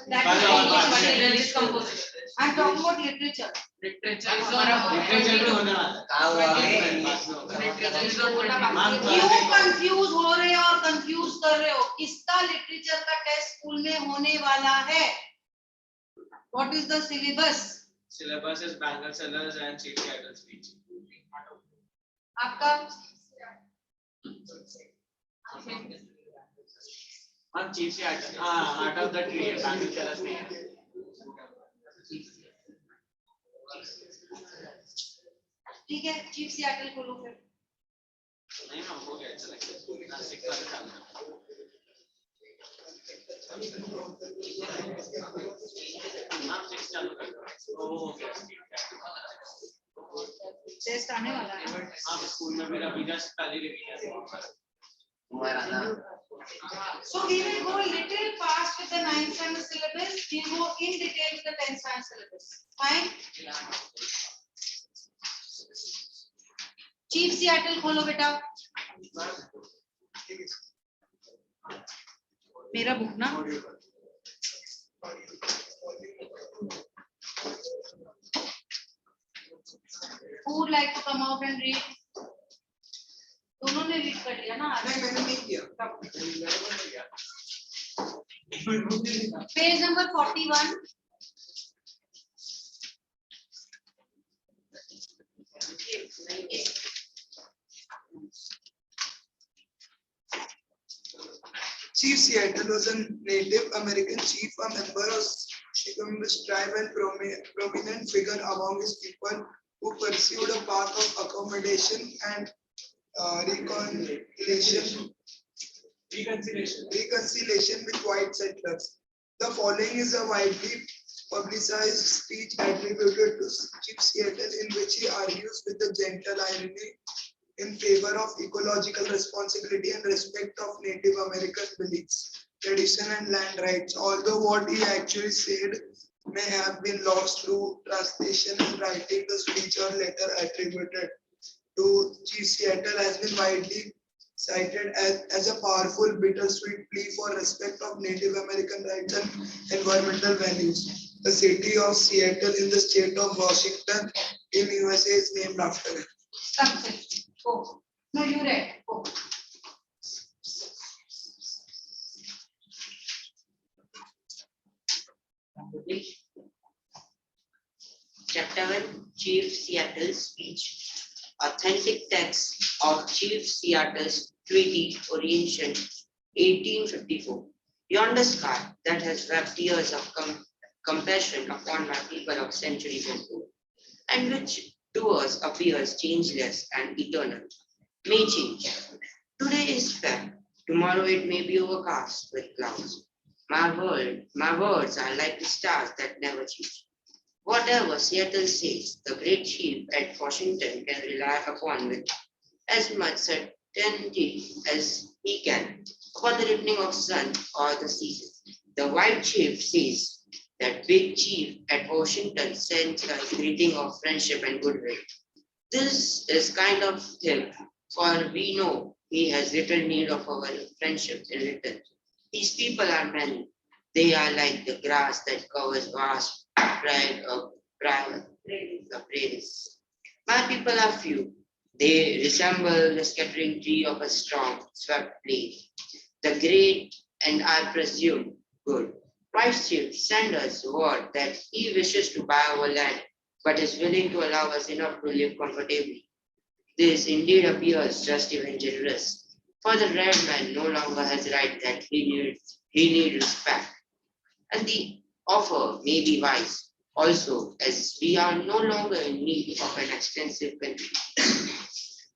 That is composition. I'm talking about literature. Literature is You confuse हो रहे हो और confuse कर रहे हो. किसका literature का test स्कूल में होने वाला है? What is the syllabus? Syllabus is bangle sellers and chief title speech. आपका chief title. Out of the tree, bangle sellers नहीं है. ठीक है, चीफ सियाटल खोलो फिर. नहीं ना हो गया चला. नासिक वाले चालू. नाम 6 चालू कर दो. टेस्ट आने वाला है. हाँ स्कूल में मेरा भी जस्ट पहले revision. So we will go a little fast with the 9th standard syllabus. We will go in detail with the 10th standard syllabus. Fine. Chief Seattle खोलो बेटा. मेरा बुक ना. Who would like to come out and read? दोनों ने read कर लिया ना. नहीं मैंने नहीं किया. Page number 41. Chief Seattle was a Native American chief, a member of Chicago's tribe and prominent figure among his people who pursued a path of accommodation and reconciliation with white settlers. The following is a widely publicized speech attributed to Chief Seattle in which he argues with a gentle irony in favor of ecological responsibility and respect of Native American beliefs, tradition and land rights. Although what he actually said may have been lost through translation and writing, the speech or letter attributed to Chief Seattle has been widely cited as a powerful, bittersweet plea for respect of Native American rights and environmental values. The city of Seattle in the state of Washington in USA is named after him. Go. No, you read. Go. Chapter 1, Chief Seattle's speech. Authentic text of Chief Seattle's Treaty Orientation 1854. Yonder sky that has wept tears of compassion upon my people of centuries ago, and which to us appears changeless and eternal, may change. Today is fair, tomorrow it may be overcast with clouds. My words are like the stars that never change. Whatever Seattle says, the great chief at Washington can rely upon with as much certainty as he can upon the returning of sun or the season. The white chief says that big chief at Washington sends a greeting of friendship and goodwill. This is kind of him, for we know he has little need of our friendship in return. These people are many. They are like the grass that covers vast prairies. My people are few. They resemble the scattering tree of a strong, swept blade. The great and I presume good Vice Chief send us word that he wishes to buy our land, but is willing to allow us enough to live comfortably. This indeed appears just even generous, for the red man no longer has right that he needs respect, and the offer may be wise also, as we are no longer in need of an extensive country.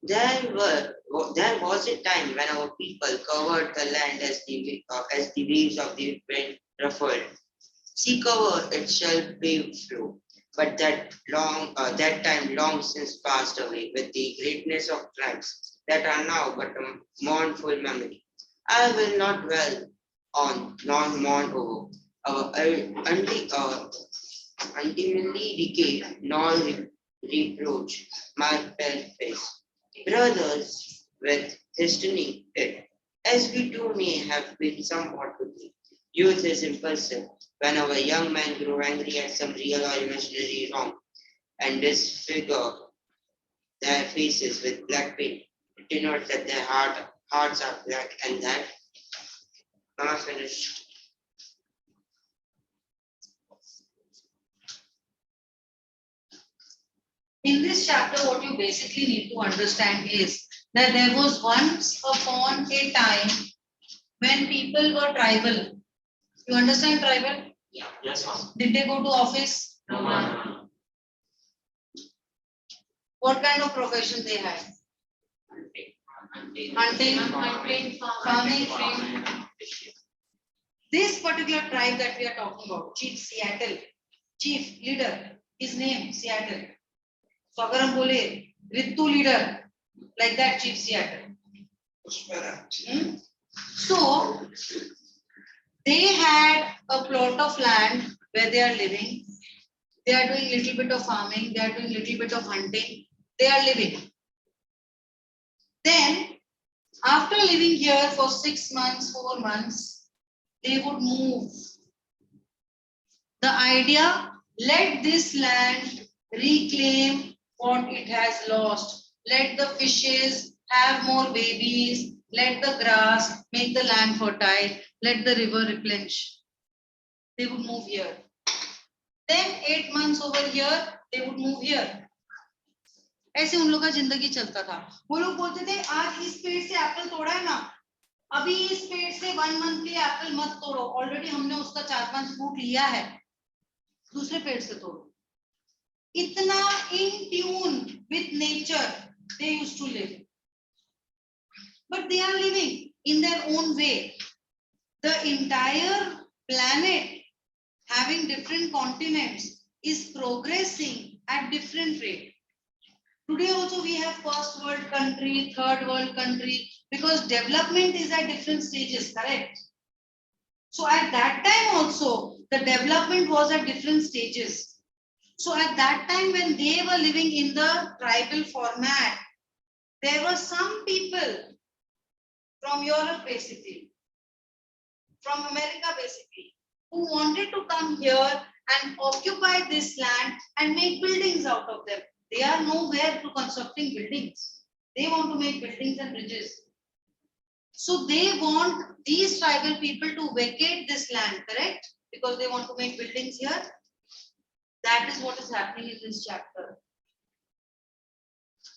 There was a time when our people covered the land as the waves of the wind ruffled. Sea cover itself paved flow, but that time long since passed away with the greatness of tribes that are now but a mournful memory. I will not dwell on nor mourn over our ultimately decay nor reproach my pale face. Brothers with hastening it, as we too may have been somewhat to be. Youth is impulsive. Whenever young men grow angry at some real or imaginary wrong and disfigure their faces with black paint, it denotes that their hearts are black and that. Mama finished. In this chapter, what you basically need to understand is that there was once upon a time when people were tribal. You understand tribal? Yes, ma'am. Did they go to office? No, ma'am. What kind of profession they had? Hunting, farming. This particular tribe that we are talking about, Chief Seattle, chief leader, his name Seattle. So अगर हम बोले Ritu leader, like that Chief Seattle. So they had a plot of land where they are living. They are doing little bit of farming. They are doing little bit of hunting. They are living. Then, after living here for 6 months, 4 months, they would move. The idea, let this land reclaim what it has lost. Let the fishes have more babies. Let the grass make the land fertile. Let the river replenish. They would move here. Then 8 months over here, they would move here. ऐसे उन लोग का जिंदगी चलता था. वो लोग बोलते थे आज इस पेड़ से एप्पल तोड़ा है ना, अभी इस पेड़ से 1 मंथ के एप्पल मत तोड़ो, ऑलरेडी हमने उसका 4-5 फ्रूट लिया है, दूसरे पेड़ से तोड़ो. इतना in tune with nature they used to live, but they are living in their own way. The entire planet having different continents is progressing at different rate. Today also we have first world country, third world country, because development is at different stages, correct? So at that time also, the development was at different stages. So at that time when they were living in the tribal format, there were some people from Europe basically, from America basically, who wanted to come here and occupy this land and make buildings out of them. They are nowhere to constructing buildings. They want to make buildings and bridges. So they want these tribal people to vacate this land, correct? Because they want to make buildings here. That is what is happening in this chapter.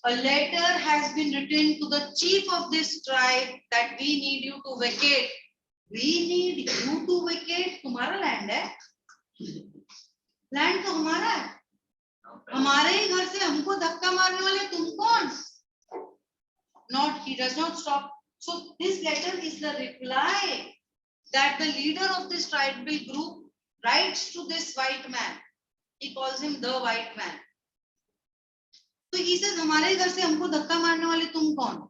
A letter has been written to the chief of this tribe that we need you to vacate. We need you to vacate. तुम्हारा land है. Land तो हमारा है. हमारे ही घर से हमको धक्का मारने वाले तुम कौन? Not, he does not stop. So this letter is the reply that the leader of this tribal group writes to this white man. He calls him the white man. So he says, हमारे ही घर से हमको धक्का मारने वाले तुम कौन?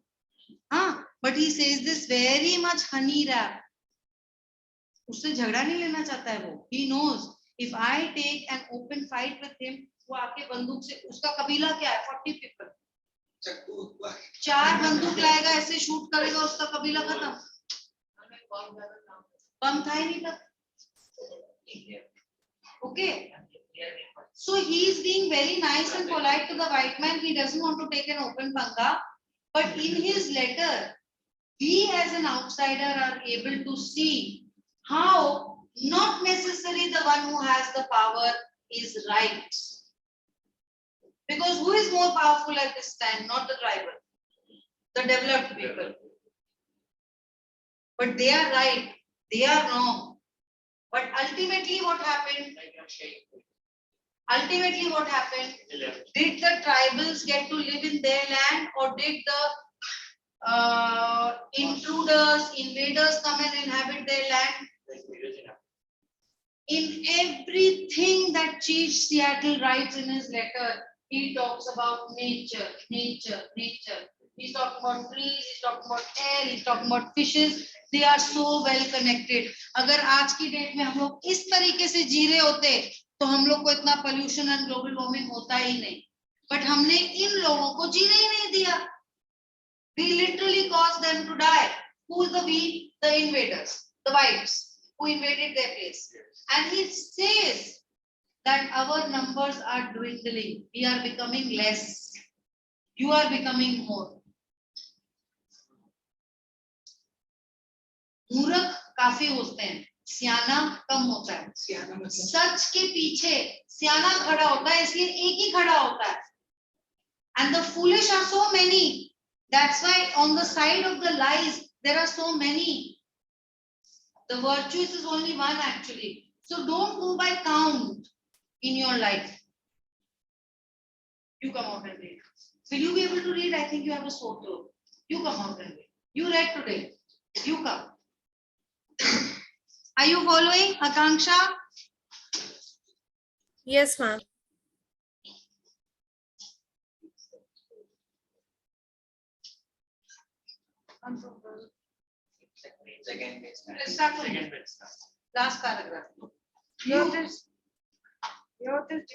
हाँ, but he says this very much honey rap. उससे झगड़ा नहीं लेना चाहता है वो. He knows if I take an open fight with him, वो आके बंदूक से, उसका कबीला क्या है? 40 people. 4 बंदूक लाएगा, ऐसे शूट करेगा, उसका कबीला खत्म. बम था ही नहीं था. Okay. So he is being very nice and polite to the white man. He doesn't want to take an open panga, but in his letter, we as an outsider are able to see how not necessarily the one who has the power is right. Because who is more powerful at this time? Not the tribal, the developed people. But they are right, they are wrong. But ultimately what happened? Ultimately what happened? Did the tribals get to live in their land, or did the intruders, invaders come and inhabit their land? In everything that Chief Seattle writes in his letter, he talks about nature, nature, nature. He's talking about trees, he's talking about air, he's talking about fishes. They are so well connected. अगर आज की date में हम लोग इस तरीके से जी रहे होते तो हम लोग को इतना pollution and global warming होता ही नहीं. But हमने इन लोगों को जीने ही नहीं दिया. We literally caused them to die. Who's the we? The invaders, the whites. who invaded their place. And he says that our numbers are dwindling. We are becoming less. You are becoming more. मूर्ख काफी होते हैं, सियाना कम होता है. सच के पीछे सियाना खड़ा होता है, इसलिए एक ही खड़ा होता है. And the foolish are so many. That's why on the side of the lies there are so many. The virtues is only one actually. So don't go by count in your life. You come out and read. Will you be able to read? I think you have a sore throat. You come out and read. You read today. You come. Are you following, Akanksha? Yes, ma'am. Let's start from last paragraph. Youth is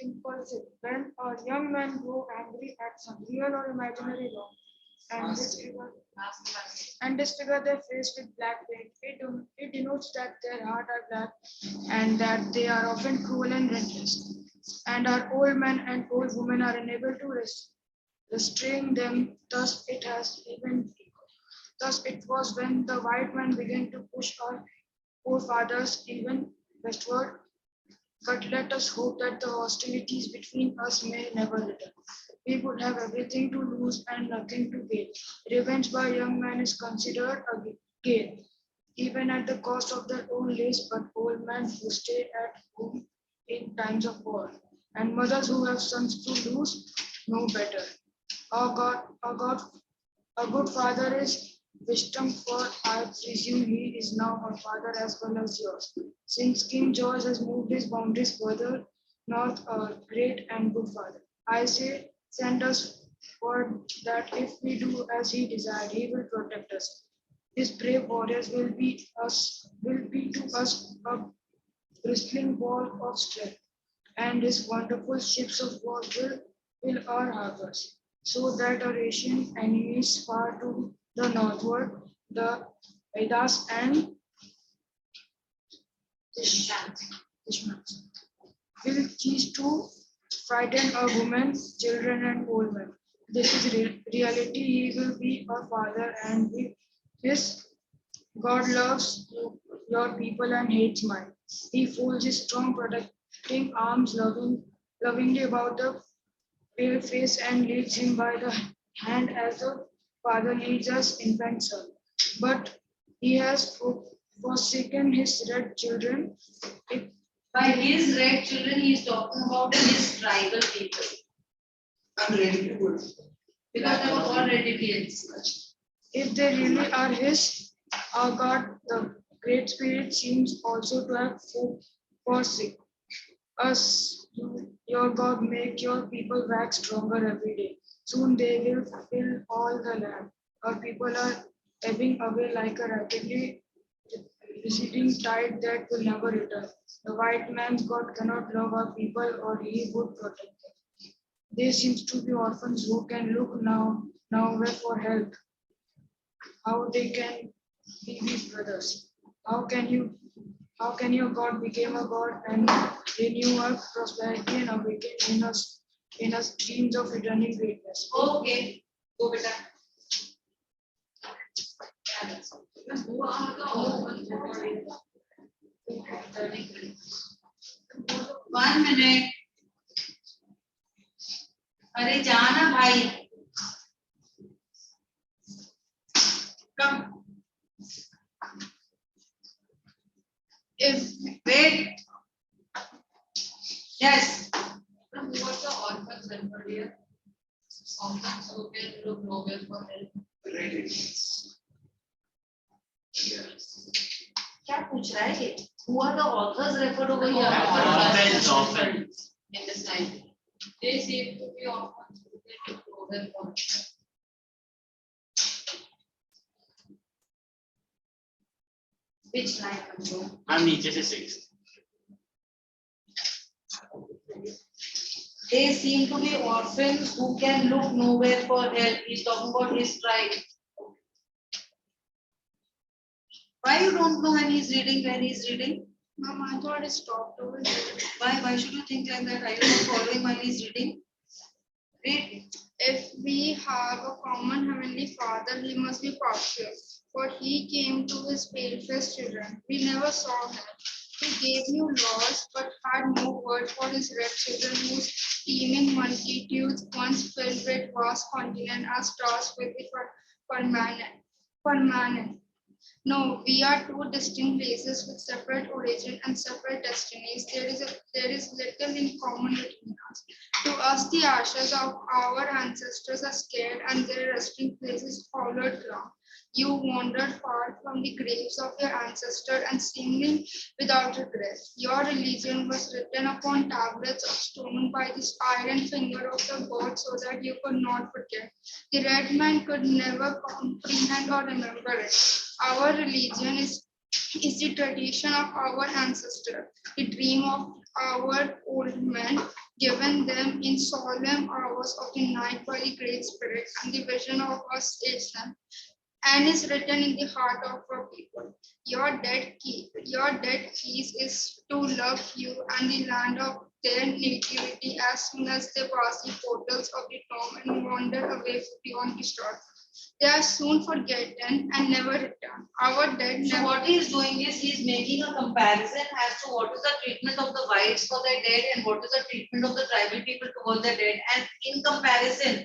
impulsive. When a young man grows angry at some real or imaginary wrong and disfigure their face with black paint, it denotes that their heart are black and that they are often cruel and relentless. And our old men and old women are unable to restrain them. Thus it was when the white man began to push our forefathers even westward. But let us hope that the hostilities between us may never return. We would have everything to lose and nothing to gain. Revenge by young men is considered a gain, even at the cost of their own lives. But old men who stay at home in times of war, and mothers who have sons to lose, know better. A good father is wisdom, for I presume he is now a father as well as yours. Since King George has moved his boundaries further north, a great and good father. I say, send us word that if we do as he desired, he will protect us. His brave warriors will be to us a bristling wall of strength, and his wonderful ships of war will fill our harbors, so that our Asian enemies far to the northward, the Vedas and Ishmaels, will cease to frighten our women, children, and old men. This is reality. He will be our father, and with his God loves your people and hates mine. He folds his strong, protecting arms lovingly about the pale face and leads him by the hand as the father leads us infant son. But he has forsaken his red children. By his red children, he is talking about his tribal people. I'm ready to go. Because they were all red Indians. If they really are his, our God, the Great Spirit, seems also to have forsaken us. Your God, make your people wax stronger every day. Soon they will fill all the land. Our people are ebbing away like a rapidly receding tide that will never return. The white man's God cannot love our people, or he would protect them. They seem to be orphans who can look nowhere for help. How they can be his brothers? How can your God become a God and renew our prosperity and awaken in us dreams of returning greatness? Okay, go beta. One minute. अरे जाना भाई. Come. Wait. Yes. Who was the orphans remembered here? Orphans who can look nowhere for help. क्या पूछ रहा है ये? Who are the authors referred over here? Orphans. In this time, they seem to be orphans who can look nowhere for help. Which line, Manju? I'm नीचे से 6. They seem to be orphans who can look nowhere for help. He's talking about his tribe. Why you don't know when he's reading, Mom, I thought it stopped over here. Why should you think like that? Are you not following when he's reading? Read. If we have a common heavenly Father, he must be partial, for he came to his pale-faced children. We never saw him. He gave you laws, but had no word for his red children, whose teeming multitudes once filled with vast continent as stars with the permanent. No, we are two distinct places with separate origin and separate destinies. There is little in common between us. To us, the ashes of our ancestors are scared and their resting place is hollowed ground. You wandered far from the graves of your ancestors and seemingly without regret. Your religion was written upon tablets of stone by this iron finger of the god so that you could not forget. The red man could never comprehend or remember it. Our religion is the tradition of our ancestors, the dream of our old men, given them in solemn hours of the night by the Great Spirit, and the vision of us statesmen, and is written in the heart of our people. Your dead keys is to love you and the land of their nativity as soon as they pass the portals of the tomb and wander away beyond the stars. They are soon forgotten and never return. Our dead So never. what he is doing is he's making a comparison as to what is the treatment of the whites for their dead and what is the treatment of the tribal people towards their dead. And in comparison,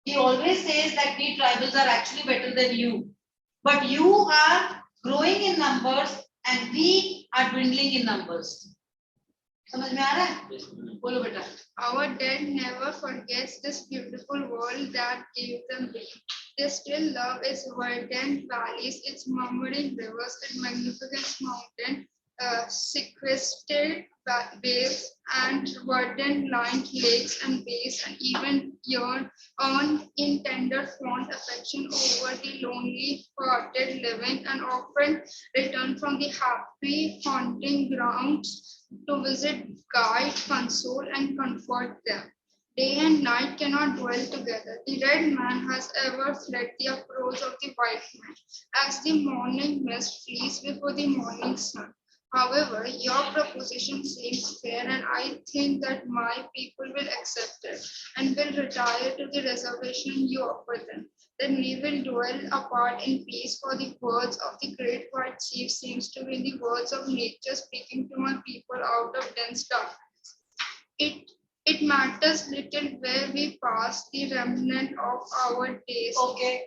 he always says that we tribals are actually better than you. But you are growing in numbers and we are dwindling in numbers. समझ में आ रहा है? बोलो बेटा. Our dead never forgets this beautiful world that gave them being. They still love its verdant valleys, its murmuring rivers, its magnificent mountain, sequestered bays and verdant-lined lakes and bays, and even yearn in tender fond affection over the lonely hearted living, and often return from the happy haunting grounds to visit, guide, console, and comfort them. Day and night cannot dwell together. The red man has ever fled the approach of the white man, as the morning mist flees before the morning sun. However, your proposition seems fair, and I think that my people will accept it and will retire to the reservation you offer them. Then we will dwell apart in peace, for the words of the great white chief seems to be the words of nature speaking to my people out of dense darkness. It matters little where we pass the remnant of our days. Okay.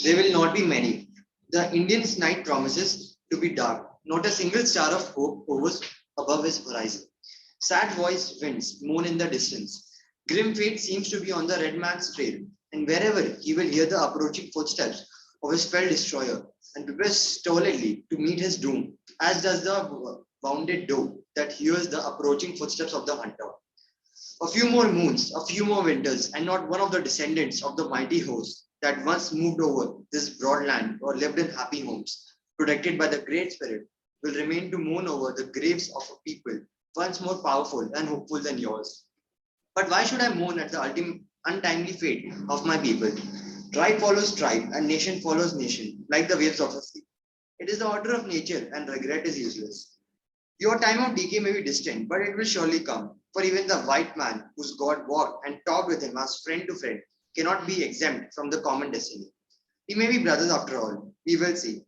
There will not be many. The Indian's night promises to be dark. Not a single star of hope hovers above his horizon. Sad voiced winds moan in the distance. Grim fate seems to be on the red man's trail, and wherever he will hear the approaching footsteps of his fell destroyer and prepares stolidly to meet his doom, as does the wounded doe that hears the approaching footsteps of the hunter. A few more moons, a few more winters, and not one of the descendants of the mighty host that once moved over this broad land or lived in happy homes, protected by the Great Spirit, will remain to mourn over the graves of a people once more powerful and hopeful than yours. But why should I mourn at the untimely fate of my people? Tribe follows tribe, and nation follows nation, like the waves of a sea. It is the order of nature, and regret is useless. Your time of decay may be distant, but it will surely come. For even the white man whose God walked and talked with him as friend to friend cannot be exempt from the common destiny. We may be brothers after all. We will see.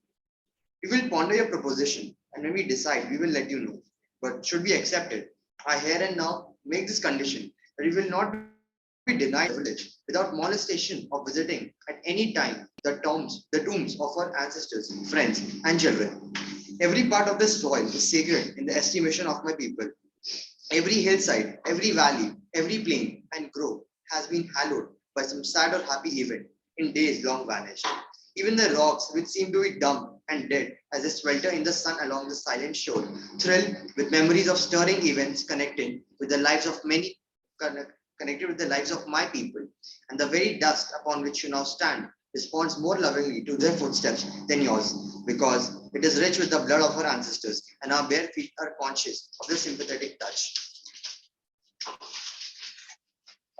We will ponder your proposition, and when we decide, we will let you know. But should we accept it, I here and now make this condition that we will not be denied the privilege without molestation of visiting at any time the tombs of our ancestors, friends, and children. Every part of this soil is sacred in the estimation of my people. Every hillside, every valley, every plain and grove has been hallowed by some sad or happy event in days long vanished. Even the rocks, which seem to be dumb and dead as they swelter in the sun along the silent shore, thrill with memories of stirring events connected with the lives of my people. And the very dust upon which you now stand responds more lovingly to their footsteps than yours, because it is rich with the blood of our ancestors, and our bare feet are conscious of their sympathetic touch.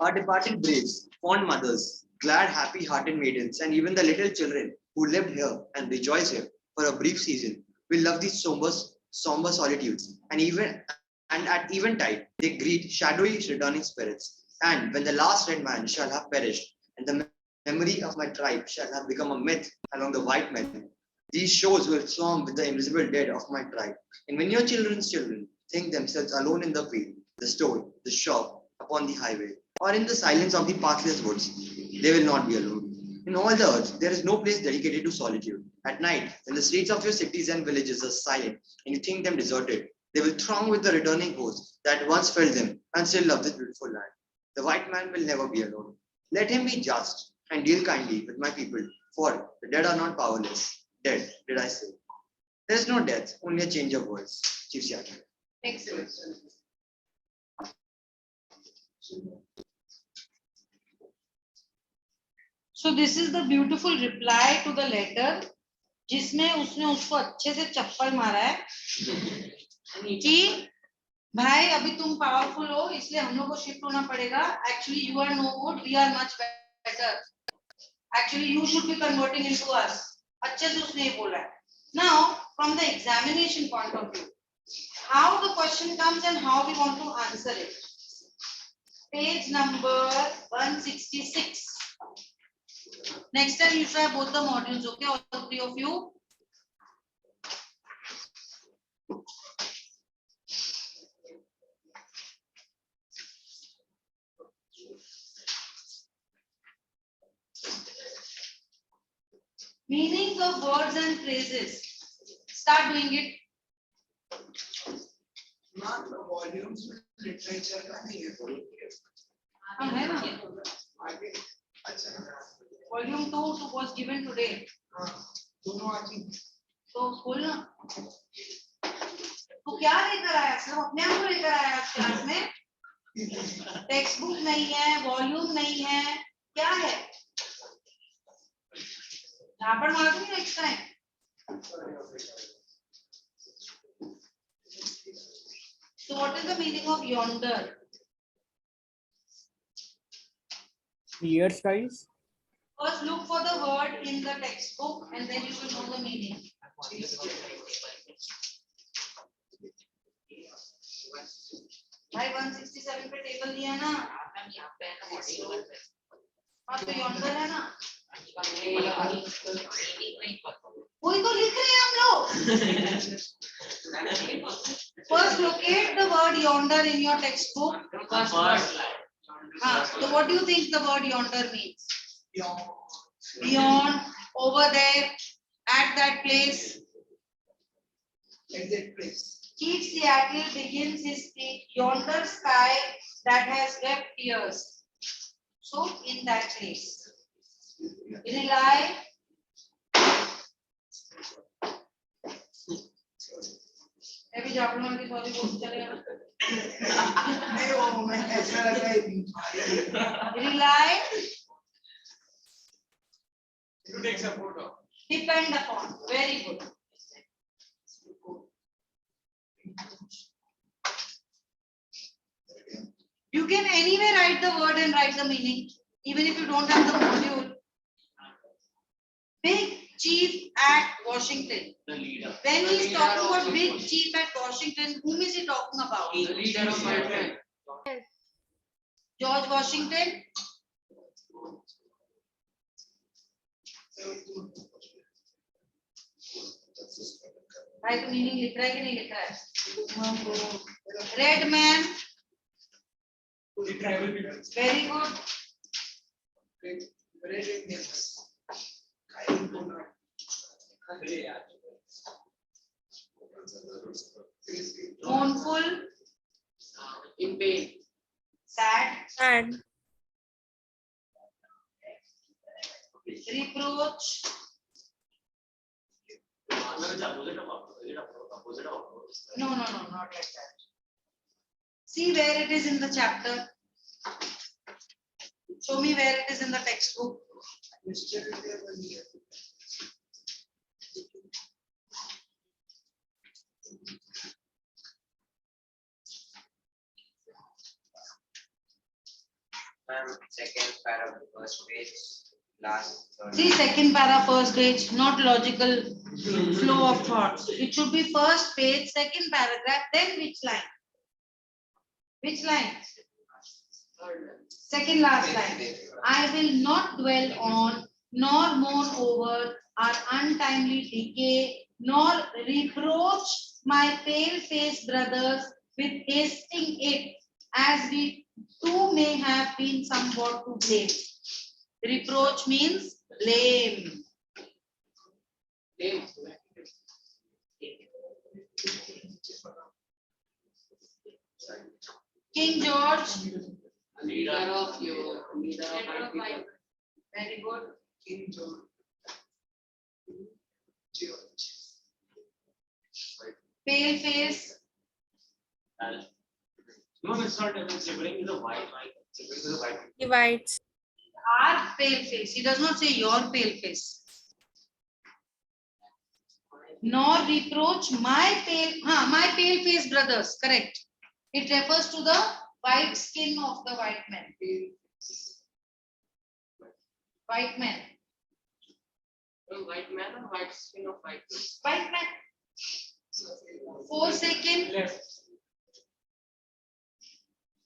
Our departed braves, fond mothers, glad, happy-hearted maidens, and even the little children who lived here and rejoiced here for a brief season will love these somber solitudes, and at eventide they greet shadowy returning spirits. And when the last red man shall have perished, and the memory of my tribe shall have become a myth among the white men, these shores will swarm with the invisible dead of my tribe. And when your children's children think themselves alone in the field, the store, the shop, upon the highway, or in the silence of the pathless woods, they will not be alone. In all the earth, there is no place dedicated to solitude. At night, when the streets of your cities and villages are silent and you think them deserted, they will throng with the returning hosts that once filled them and still love this beautiful land. The white man will never be alone. Let him be just and deal kindly with my people, for the dead are not powerless. Dead, did I say? There is no death, only a change of words. Chief Seattle. Excellent. So this is the beautiful reply to the letter, जिसमें उसने उसको अच्छे से चप्पल मारा है कि भाई अभी तुम पावरफुल हो इसलिए हम लोग को शिफ्ट होना पड़ेगा. Actually you are no good, we are much better. Actually you should be converting into us. अच्छे से उसने ये बोला है. Now from the examination point of view, how the question comes and how we want to answer it. Page number 166. Next time you should have both the modules, okay, all three of you. Meanings of words and phrases. Start doing it. Not the volumes में literature का नहीं है. हाँ है ना. आगे अच्छा. Volume 2 was given today. हाँ दोनों आगे. तो खोल ना. तो क्या लेकर आया? सिर्फ अपने आप को लेकर आया क्लास में. टेक्स्ट बुक नहीं है, वॉल्यूम नहीं है, क्या है? झापड़ मार दूंगी next time. So what is the meaning of yonder? Clear skies. First look for the word in the textbook and then you will know the meaning. भाई 167 पे टेबल दिया ना. हाँ तो yonder है ना. वही तो लिख रहे हैं हम लोग. First locate the word yonder in your textbook. First line. हाँ, so what do you think the word yonder means? Beyond, over there, at that place. At that place. Chief Seattle begins his speech. Yonder sky that has wept tears. So in that place. Rely. अभी जापड़ की sorry बोल चलेगा. नहीं वो मैं ऐसा लगा है. Rely. You take support of. Depend upon. Very good. You can anyway write the word and write the meaning, even if you don't have the module. Big chief at Washington. The leader. When he is talking about big chief at Washington, whom is he talking about? The leader of my friend. George Washington. भाई तो meaning लिख रहा है कि नहीं लिख रहा है? Red man. The tribal people. Very good. Red Indians. Mournful. In pain. Sad. And Reproach. No, not like that. See where it is in the chapter. Show me where it is in the textbook. Ma'am, second para of the first page, last third. See, second para, first page, not logical flow of thoughts. It should be first page, second paragraph, then which line? Which line? Second last line. I will not dwell on, nor mourn over our untimely decay, nor reproach my pale-faced brothers with hasting it, as we too may have been somewhat to blame. Reproach means blame. King George, Leader of your, leader of my people. very good. King George. Pale face, No, it's not, it's referring to the white line. It's referring to the white. Divides. our pale face. He does not say your pale face. Nor reproach my pale face brothers. Correct. It refers to the white skin of the white men. White men. White man or white skin of white. White men. Forsaken. Left.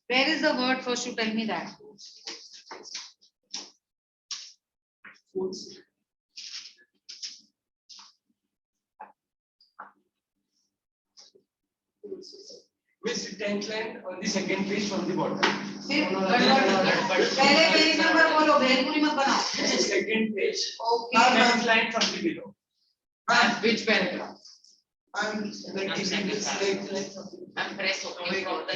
Where is the word? First you tell me that. Which 10th line on the second page from the bottom. फिर पहले page number बोलो, भेलपुरी मत बनाओ. Second page. Okay. 10th line from the below. Which paragraph? I'm Second line from the And press open from the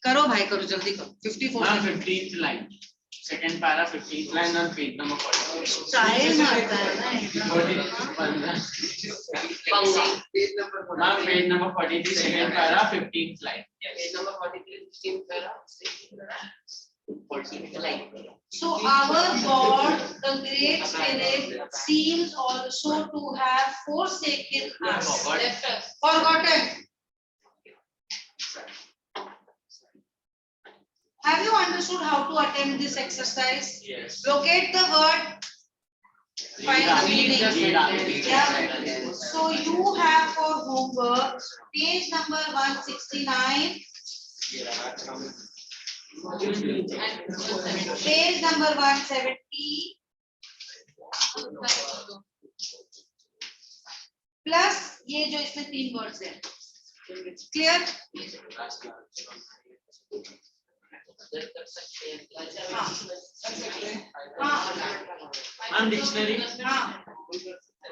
करो भाई करो जल्दी करो. 54 Ma'am, second. 15th line. Second para, 15th line on page number 40. Time आता है ना. page number one. Ma'am, page number 43, second para, 15th line. Page number 43, 16th para, 14th line. So our God, the Great Spirit, seems also to have forsaken us, Forgot. forgotten. Have you understood how to attempt this exercise? Yes. Locate the word, find the meaning. Yeah. Yeah. So you have for homework page number 169, page number 170, plus ये जो इसमें 3 words हैं. Clear? Ma'am, dictionary. हाँ.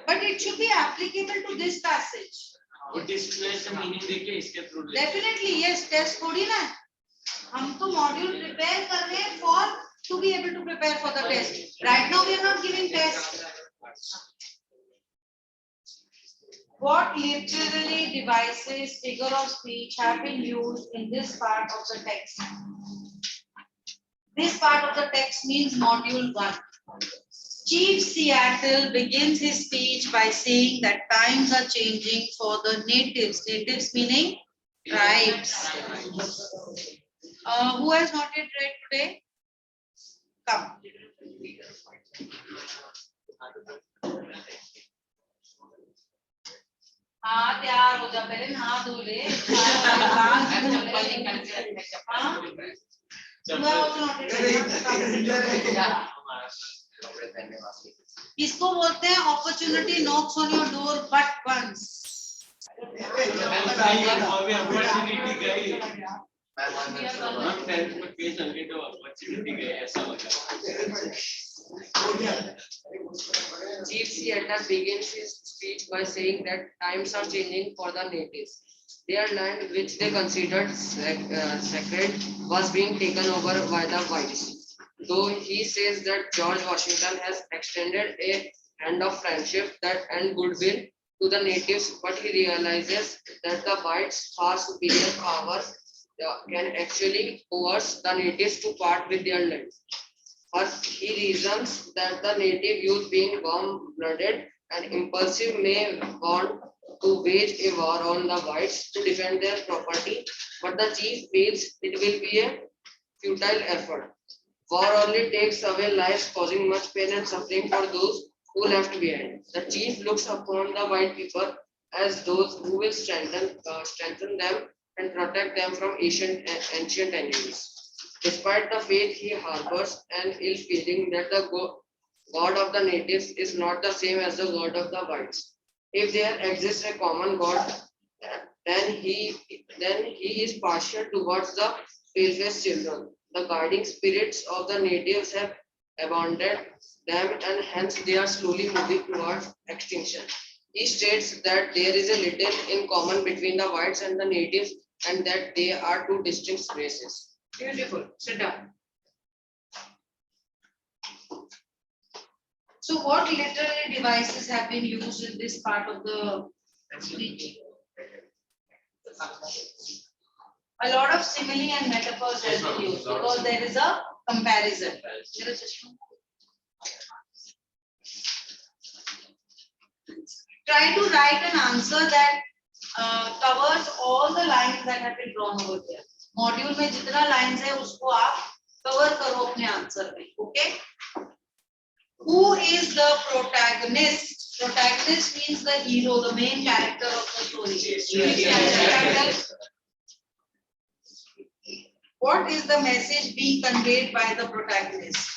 But it should be applicable to this passage. वो dictionary से meaning देके इसके through ले. Definitely yes. Test थोड़ी ना. हम तो module prepare कर रहे हैं for to be able to prepare for the test. Right now we are not giving test. What literary devices, figure of speech have been used in this part of the text? This part of the text means module 1. Chief Seattle begins his speech by saying that times are changing for the natives. Natives meaning tribes. Who has not yet read today? Come. हाँ तैयार हो जा पहले नहा धो ले. इसको बोलते हैं opportunity knocks on your door but once. Opportunity गई. Ma'am, 10th में page अलगे तो opportunity गई ऐसा लगा. Chief Seattle begins his speech by saying that times are changing for the natives. Their land, which they considered sacred, was being taken over by the whites. Though he says that George Washington has extended a hand of friendship and goodwill to the natives, but he realizes that the whites' far superior power can actually coerce the natives to part with their land. But he reasons that the native youth, being warm-blooded, and impulsive may want to wage a war on the whites to defend their property, but the chief feels it will be a futile effort. War only takes away lives, causing much pain and suffering for those who left behind. The chief looks upon the white people as those who will strengthen them and protect them from ancient enemies. Despite the faith he harbors an ill feeling that the God of the natives is not the same as the God of the whites. If there exists a common God, then he is partial towards the pale-faced children. The guiding spirits of the natives have abandoned them and hence they are slowly moving towards extinction. He states that there is a little in common between the whites and the natives and that they are two distinct races. Beautiful. Sit down. So what literary devices have been used in this part of the speech? A lot of simile and metaphors have been used because there is a comparison. Try to write an answer that covers all the lines that have been drawn over there. Module में जितना lines है उसको आप cover करो अपने answer में. Okay? Who is the protagonist? Protagonist means the hero, the main character of the story. What is the message being conveyed by the protagonist?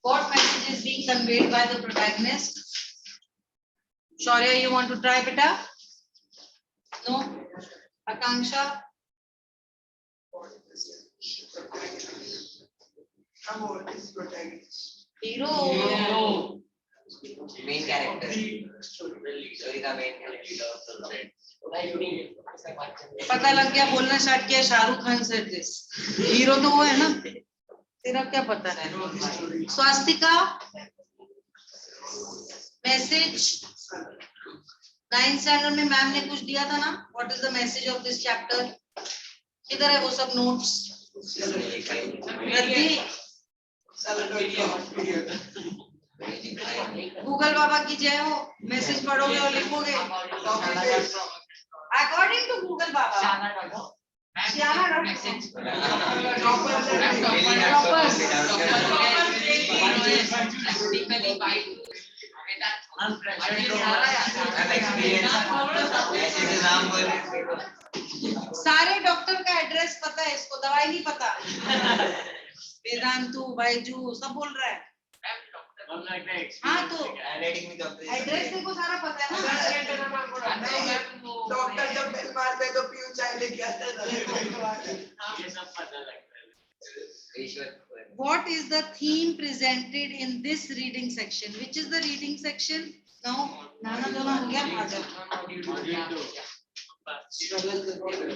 What message is being conveyed by the protagonist? Shaurya, you want to try, beta? No? Akanksha? Hero. Main character. Story का main character of the story. पता लग गया बोलना start किया शाहरुख खान से this hero तो वो है ना तेरा क्या पता है स्वास्तिका मैसेज 9th स्टैंडर्ड में मैम ने कुछ दिया था ना what is the message of this chapter किधर है वो सब नोट्स गूगल बाबा की जय हो मैसेज पढ़ोगे और लिखोगे अकॉर्डिंग टू गूगल बाबा सारे डॉक्टर का एड्रेस पता है इसको दवाई नहीं पता वेदांतु बाइजू सब बोल रहा है हाँ तो एड्रेस देखो सारा पता है ना डॉक्टर जब बेल मारते हैं तो पीयू चाय लेके आता है ये सब पता लगता है What is the theme presented in this reading section? Which is the reading section? Now, Nana Dona ho gaya.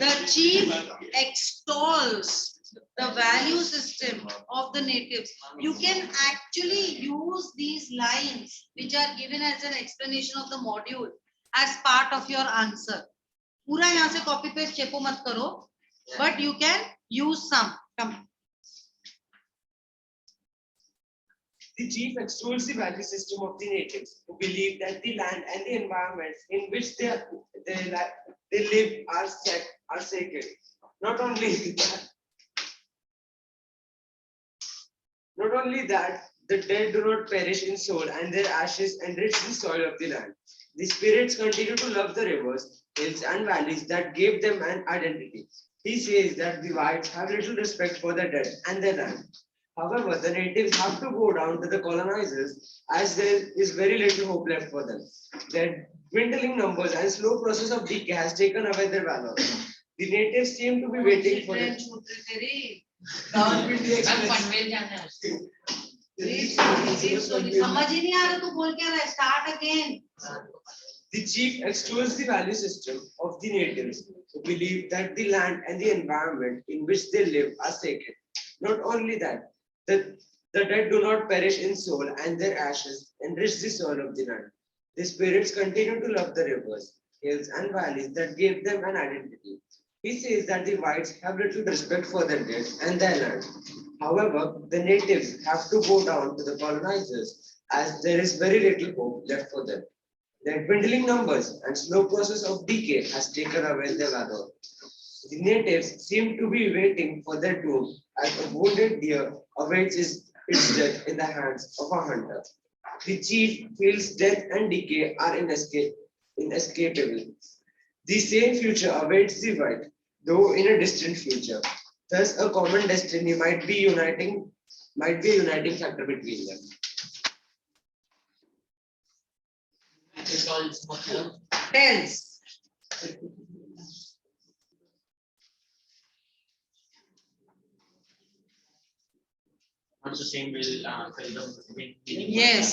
The chief extols the value system of the natives. You can actually use these lines which are given as an explanation of the module as part of your answer. पूरा यहाँ से copy paste चेपो मत करो, but you can use some. Come. The chief extols the value system of the natives, who believe that the land and the environment in which they live are sacred. Not only that, the dead do not perish in soul, and their ashes enrich the soil of the land. The spirits continue to love the rivers, hills, and valleys that gave them an identity. He says that the whites have little respect for the dead and their land. However, the natives have to go down to the colonizers as there is very little hope left for them. Their dwindling numbers and slow process of decay has taken away their valor. The natives seem to be waiting for it. समझ ही नहीं आ रहा तू बोल क्या रहा है start again The chief extols the value system of the natives, who believe that the land and the environment in which they live are sacred. Not only that, the dead do not perish in soul, and their ashes enrich the soil of the land. The spirits continue to love the rivers, hills, and valleys that gave them an identity. He says that the whites have little respect for their dead and their land. However, the natives have to go down to the colonizers as there is very little hope left for them. Their dwindling numbers and slow process of decay has taken away their valor. The natives seem to be waiting for their doom as a wounded deer awaits its death in the hands of a hunter. The chief feels death and decay are inescapable. The same future awaits the white, though in a distant future. Thus, a common destiny might be a uniting factor between them. Tells. Not the same will Yes.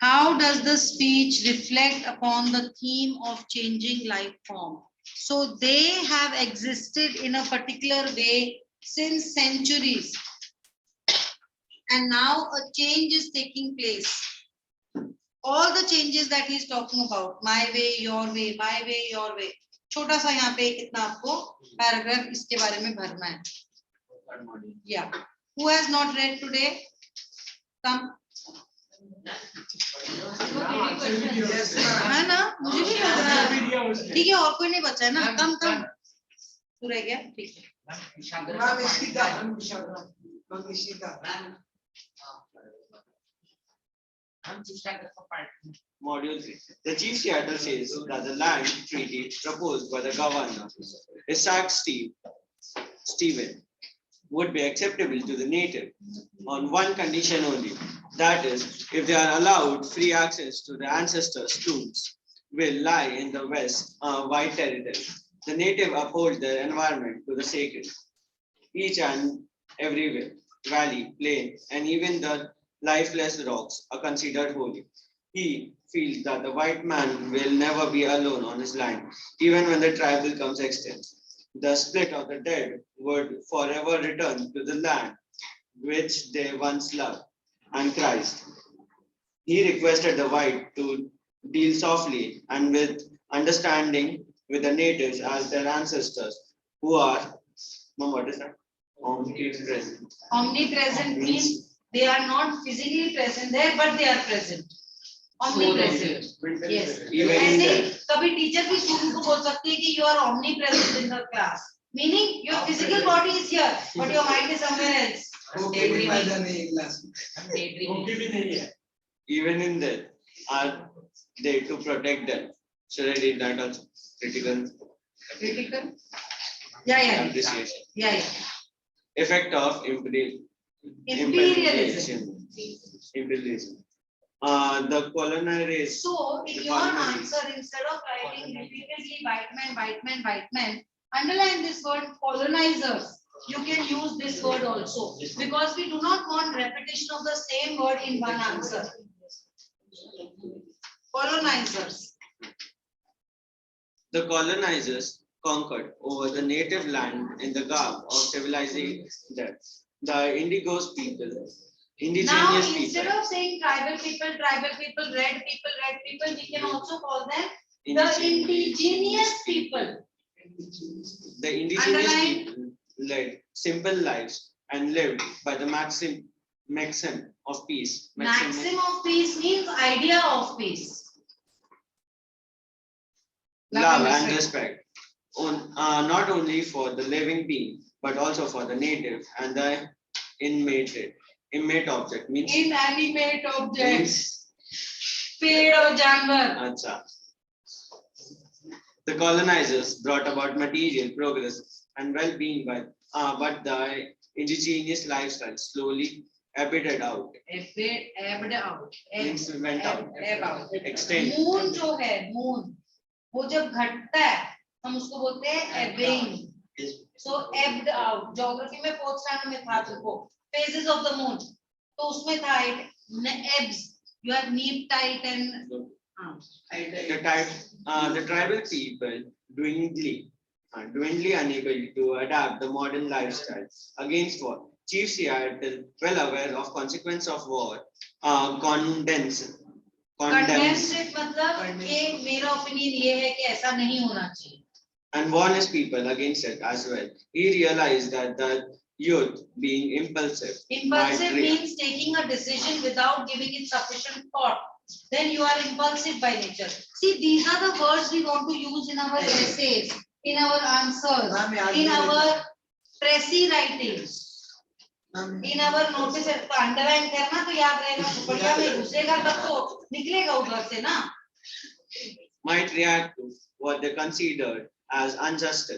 How does the speech reflect upon the theme of changing life form? So they have existed in a particular way since centuries. And now a change is taking place. All the changes that he is talking about, my way, your way, my way, your way. छोटा सा यहाँ पे कितना आपको paragraph इसके बारे में भरना है. Yeah. Who has not read today? Come. है ना? मुझे भी लग रहा है. ठीक है, और कोई नहीं बचा है ना? कम कम. तू रह गया? ठीक है. Module 3. The Chief Seattle says that the land treaty proposed by the governor, Isaac Stephen, would be acceptable to the native on one condition only. That is, if they are allowed free access to their ancestors' tombs, will lie in the West White Territory. The native uphold their environment to the sacred. Each and every valley, plain, and even the lifeless rocks are considered holy. He feels that the white man will never be alone on his land, even when the tribe becomes extinct. The split of the dead would forever return to the land which they once loved and Christ. He requested the white to deal softly and with understanding with the natives as their ancestors who are, what is that? Omnipresent. Omnipresent means they are not physically present there, but they are present. Omnipresent. Yes. ऐसे कभी teacher भी student को बोल सकती है कि you are omnipresent in the class. Meaning your physical body is here, but your mind is somewhere else. Even in that, are they to protect them? Should I read that also? Critical. Critical? Yeah. Appreciation. Yeah. Effect of Imperialism. Imperialism. The colonizers. So in your answer, instead of writing repeatedly white man, underline this word colonizers. You can use this word also because we do not want repetition of the same word in one answer. Colonizers. The colonizers conquered over the native land in the garb of civilizing them. The indigenous people, Now, instead of saying tribal people, red people, we can also call them the indigenous people. The indigenous people led simple lives and lived by the maxim of peace. Maxim of peace means idea of peace. Love and respect, not only for the living being, but also for the native and the inmate object. Means inanimate objects. Paid or जानवर. Achha. The colonizers brought about material progress and well-being, but the indigenous lifestyle slowly ebbed out. Ebbed out. Means went out. Ebb out. Extend. Moon जो है, moon, वो जब घटता है, हम उसको बोलते हैं ebbing. So ebbed out. Geography में fourth standard में था तुमको. Phases of the moon. तो उसमें था it ebbs. You have neap tight and The tribal people dwindly unable to adapt the modern lifestyle against war. Chief Seattle, well aware of consequence of war, condemns condemns it मतलब कि मेरा opinion ये है कि ऐसा नहीं होना चाहिए. and warn his people against it as well. He realized that the youth, being impulsive, Impulsive might react. means taking a decision without giving it sufficient thought. Then you are impulsive by nature. See, these are the words we want to use in our essays, in our answers, in our pressy writings. In our notice, underline करना तो याद रहेगा, बढ़िया में घुसेगा तब तो निकलेगा उधर से ना. Might react to what they considered as unjust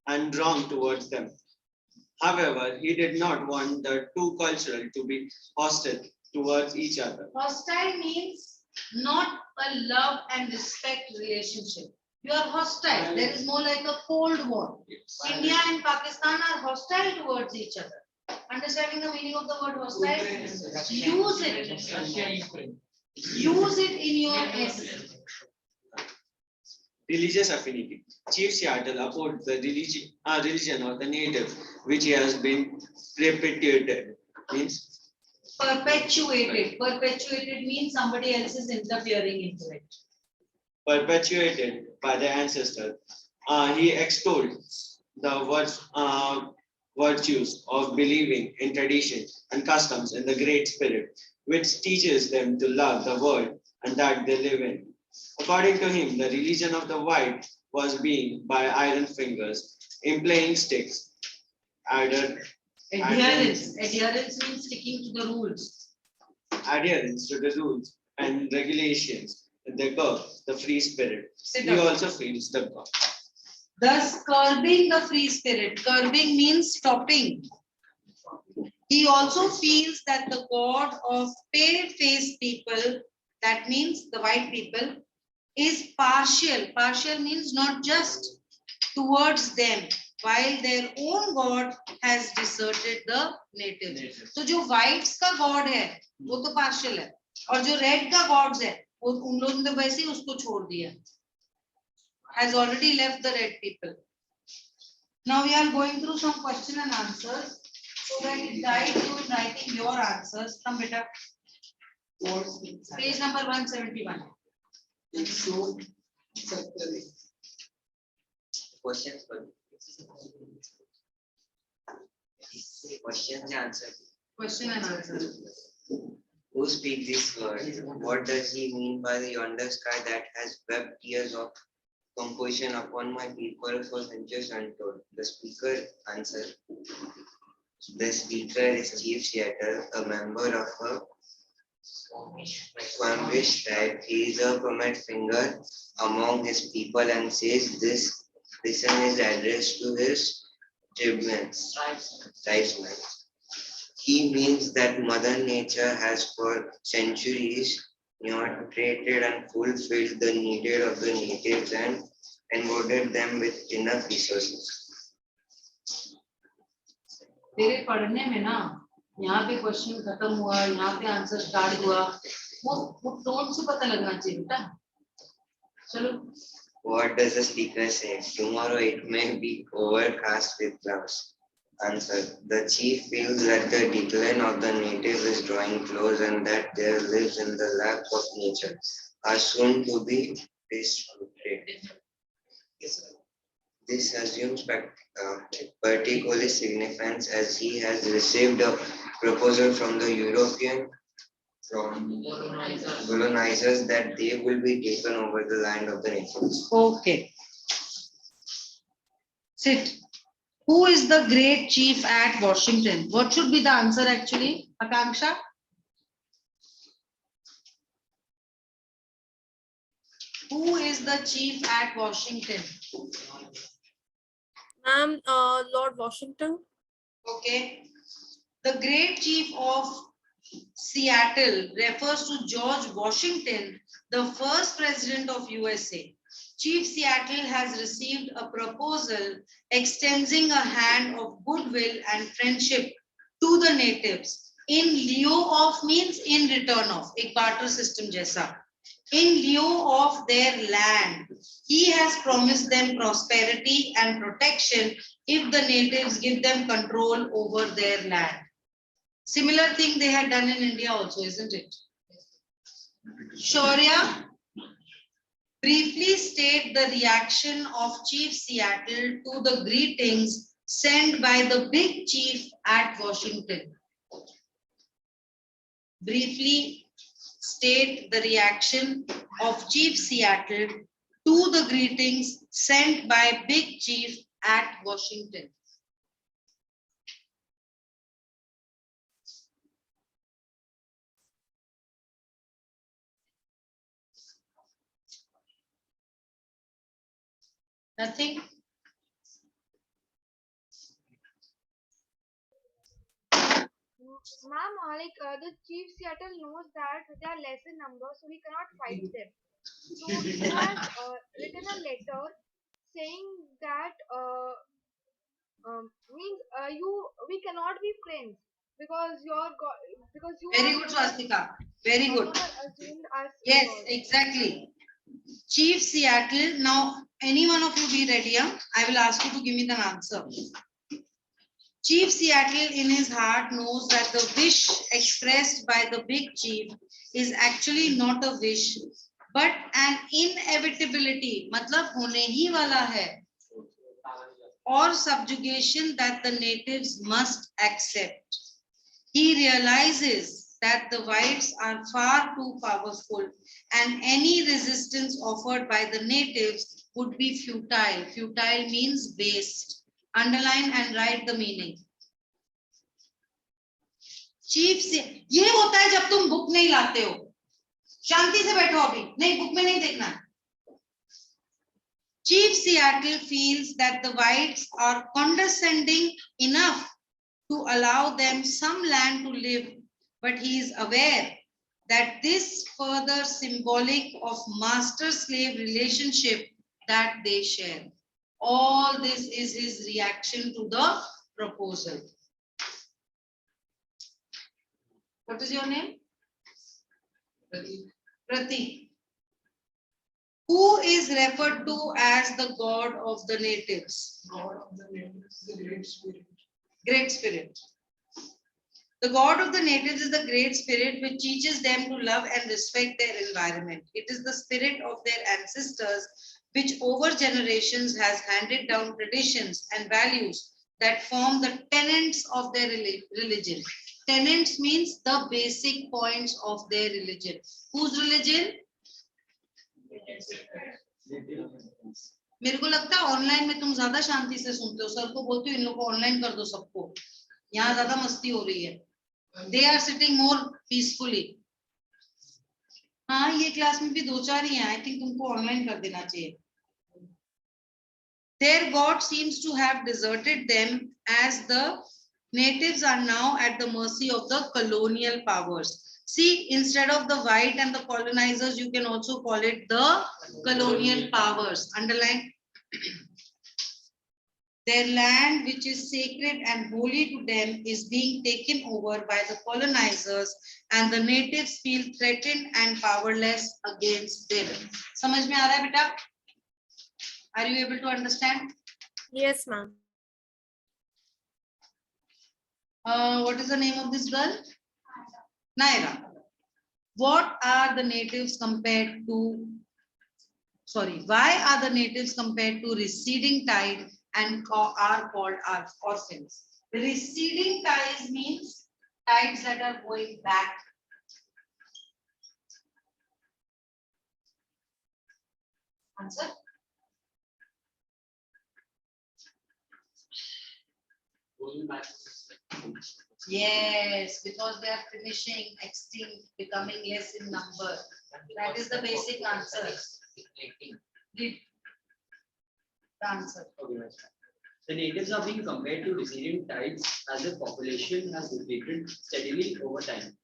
and wrong towards them. However, he did not want the two cultural to be hostile towards each other. Hostile means not a love and respect relationship. You are hostile. There is more like a cold war. India and Pakistan are hostile towards each other. Understanding the meaning of the word hostile? Use it. Use it in your essay. Religious affinity. Chief Seattle upholds the religion of the native, which he has been perpetuated. Means Perpetuated. Perpetuated means somebody else is interfering into it. perpetuated by the ancestors. He extolled the virtues of believing in tradition and customs in the Great Spirit, which teaches them to love the world and that they live in. According to him, the religion of the white was being by iron fingers, implying sticks, Adherence. Adherence means sticking to the rules. adherence to the rules and regulations. They curb the free spirit. Sit He down. also feels the God. Thus, curbing the free spirit. Curbing means stopping. He also feels that the God of pale-faced people, that means the white people, is partial. Partial means not just towards them, while their own God has deserted the natives. So जो whites का God है, वो तो partial है, और जो red का gods है, वो उन लोगों ने वैसे ही उसको छोड़ दिया. Has already left the red people. Now we are going through some question and answers, so that it guides you in writing your answers. Come beta. Page number 171. So, factory. Questions for questions and answers. Question and answers. Who speaks this word? What does he mean by the yonder sky that has wept tears of compassion upon my people for centuries untold? The speaker answered. The speaker is Chief Seattle, a member of a Squamish tribe. He is a prominent finger among his people and says this lesson is addressed to his tribesmen. He means that Mother Nature has for centuries nurtured and fulfilled the needs of the natives and rewarded them with enough resources. तेरे पढ़ने में ना यहाँ पे question खत्म हुआ, यहाँ पे आंसर स्टार्ट हुआ, वो टोन से पता लगना चाहिए बेटा. चलो. What does the speaker say? Tomorrow it may be overcast with clouds. Answer. The chief feels that the decline of the native is drawing close and that their lives in the lap of nature are soon to be disrupted. This assumes particular significance as he has received a proposal from the European colonizers that they will be taken over the land of the natives. Okay. Sit. Who is the great chief at Washington? What should be the answer actually, Akanksha? Who is the chief at Washington? Ma'am, Lord Washington. Okay. The great chief of Seattle refers to George Washington, the first president of USA. Chief Seattle has received a proposal extending a hand of goodwill and friendship to the natives. In lieu of means in return of, एक barter system जैसा. In lieu of their land, he has promised them prosperity and protection if the natives give them control over their land. Similar thing they had done in India also, isn't it? Shaurya, Briefly state the reaction of Chief Seattle to the greetings sent by the big chief at Washington. Briefly state the reaction of Chief Seattle to the greetings sent by big chief at Washington. Nothing? Ma'am, the chief Seattle knows that they are less in number, so he cannot fight them. So he has written a letter saying that means we cannot be friends because because you Very are good, Swastika. Very good. you are assumed as Yes, yours. exactly. Chief Seattle. Now, any one of you be ready. I will ask you to give me the answer. Chief Seattle in his heart knows that the wish expressed by the big chief is actually not a wish, but an inevitability. मतलब होने ही वाला है. Or subjugation that the natives must accept. He realizes that the whites are far too powerful and any resistance offered by the natives would be futile. Futile means waste. Underline and write the meaning. Chief से ये होता है जब तुम book नहीं लाते हो. शांति से बैठो अभी. नहीं, बुक में नहीं देखना. Chief Seattle feels that the whites are condescending enough to allow them some land to live, but he is aware that this further symbolic of master-slave relationship that they share. All this is his reaction to the proposal. What is your name? Pratik. Who is referred to as the god of the natives? God of the natives, the Great Spirit. Great Spirit. The god of the natives is the Great Spirit which teaches them to love and respect their environment. It is the spirit of their ancestors which over generations has handed down traditions and values that form the tenets of their religion. Tenets means the basic points of their religion. Whose religion? मेरे को लगता है online में तुम ज्यादा शांति से सुनते हो. सर को बोलते हो इन लोगों को ऑनलाइन कर दो सबको. यहाँ ज्यादा मस्ती हो रही है. They are sitting more peacefully. हाँ, ये क्लास में भी 2-4 ही हैं. I think तुमको ऑनलाइन कर देना चाहिए. Their God seems to have deserted them as the natives are now at the mercy of the colonial powers. See, instead of the white and the colonizers, you can also call it the colonial powers. Underline. Their land, which is sacred and holy to them, is being taken over by the colonizers, and the natives feel threatened and powerless against them. समझ में आ रहा है बेटा? Are you able to understand? Yes, ma'am. What is the name of this girl? Naira. What are the natives compared to? Sorry, why are the natives compared to receding tide and are called orphans? Receding tides means tides that are going back. Answer. Yes, because they are finishing, extinct, becoming less in number. That is the basic answer. Read the answer. Okay, the natives are being compared to receding tides as their population has depleted steadily over time.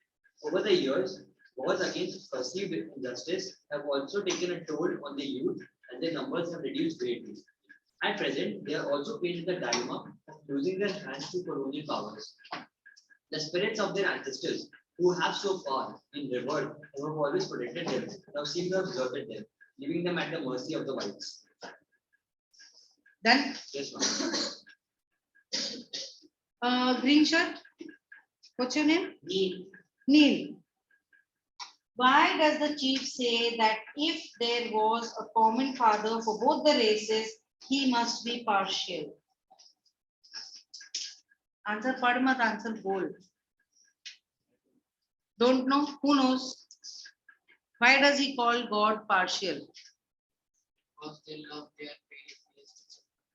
Over the years, wars against perceived injustice have also taken a toll on the youth and their numbers have reduced greatly. At present, they are also faced with the dilemma of losing their hands to colonial powers. The spirits of their ancestors, who have so far been revered and have always protected them, now seem to have deserted them, leaving them at the mercy of the whites. Done? Yes, ma'am. Green shirt. What's your name? Neil. Neil. Why does the chief say that if there was a common father for both the races, he must be partial? Answer pad mat, answer bold. Don't know? Who knows? Why does he call God partial? Because they love their parents.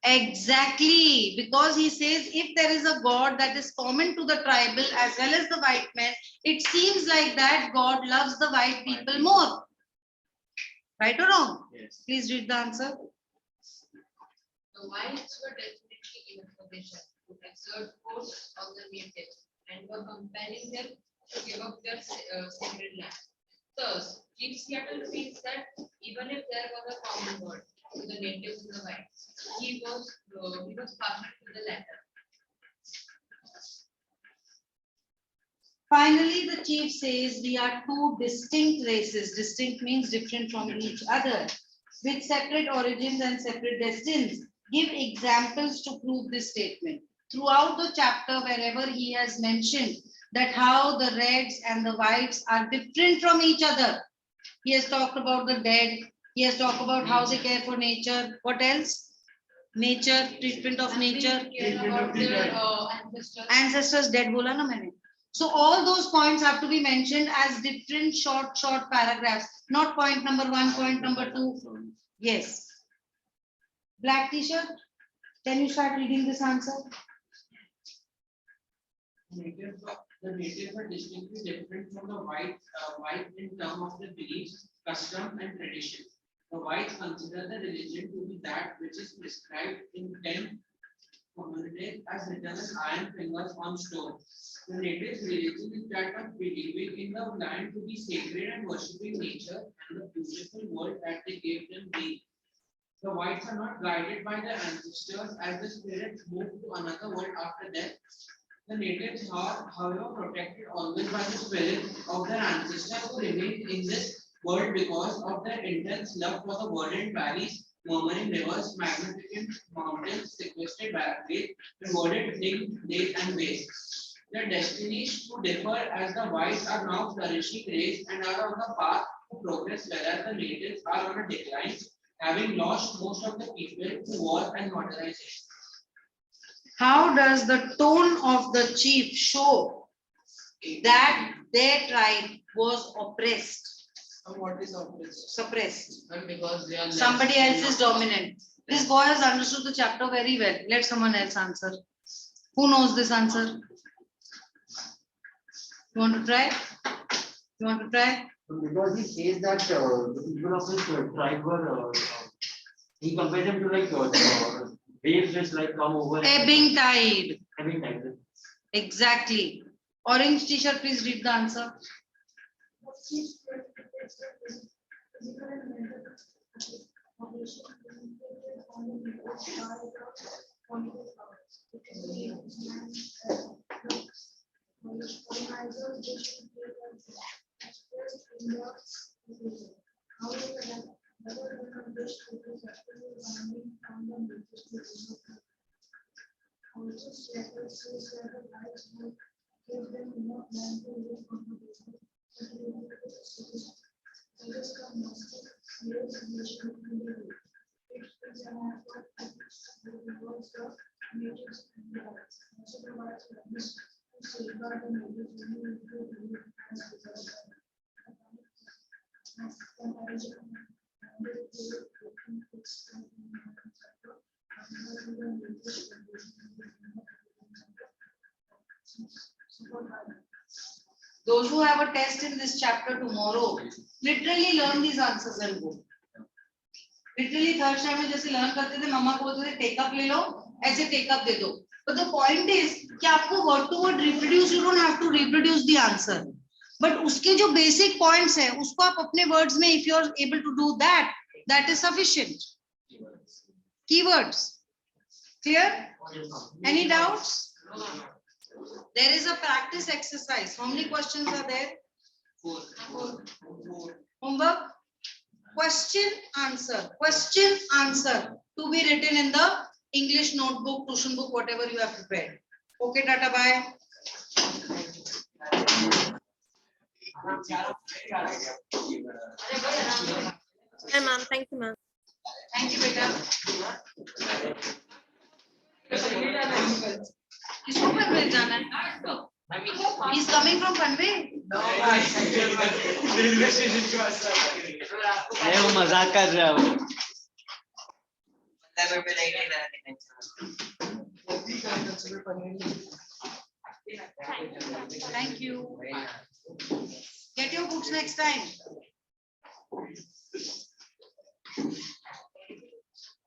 Exactly, because he says if there is a God that is common to the tribal as well as the white men, it seems like that God loves the white people more. Right or wrong? Yes. Please read the answer. The whites were definitely in a position to exert force on the natives and were compelling them to give up their sacred land. Thus, Chief Seattle feels that even if there was a common word to the natives and the whites, he was partial to the latter. Finally, the chief says we are two distinct races. Distinct means different from each other, with separate origins and separate destinies. Give examples to prove this statement. Throughout the chapter, wherever he has mentioned that how the reds and the whites are different from each other. He has talked about the dead. He has talked about how they care for nature. What else? Nature, treatment of nature. Care about their ancestors. Ancestors dead bola na maine. So all those points have to be mentioned as different short paragraphs, not point number 1, point number 2. Yes. Black t-shirt, can you start reading this answer? The natives are distinctly different from the white in terms of the beliefs, custom, and tradition. The whites consider the religion to be that which is prescribed in 10 communities as written as iron fingers on stone. The natives' religion is that of believing in the land to be sacred and worshipping nature and the beautiful world that they gave them being. The whites are not guided by their ancestors as the spirits move to another world after death. The natives are, however, protected always by the spirit of their ancestors who remain in this world because of their intense love for the verdant valleys, murmuring rivers, magnificent mountains, sequestered backways, rewarded days and ways. Their destinies to differ as the whites are now flourishing race and are on the path to progress, whereas the natives are on a decline, having lost most of the people to war and modernization. How does the tone of the chief show that their tribe was oppressed? What is oppressed? Suppressed. And because they are Somebody else is dominant. This boy has understood the chapter very well. Let someone else answer. Who knows this answer? You want to try? You want to try? Because he says that the people of his tribe were, he compares them to like waves which like come over. Ebbing tide. Ebbing tide. Exactly. Orange t-shirt, please read the answer. Those who have a test in this chapter tomorrow, literally learn these answers and go. Literally third time में जैसे learn करते थे, मम्मा को बोलते थे take up ले लो, ऐसे take up दे दो. But the point is कि आपको word to word reproduce, you don't have to reproduce the answer. But उसके जो basic points हैं, उसको आप अपने words में, if you are able to do that, that is sufficient. Keywords. Clear? Any doubts? There is a practice exercise. How many questions are there? 4. Homework. Question, answer. Question, answer. To be written in the English notebook, tuition book, whatever you have prepared. Okay, tata, bye. Hi, ma'am. Thank you, ma'am. Thank you, beta. किसको पनवेल जाना है? He's coming from Panvel. Railway station के पास अरे वो मजाक कर रहा है वो। Thank you. Get your books next time.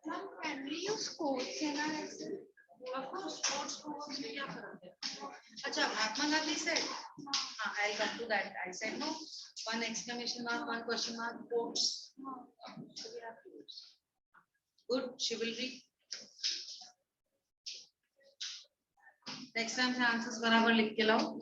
Ma'am, can we use quotes in our lesson? Of course, sports course में क्या फर्क है? अच्छा, महात्मा गांधी said. हाँ, I'll come to that. I said no. One exclamation mark, one question mark, quotes. So we have quotes. Good chivalry. Next time से answers बराबर लिख के लाओ.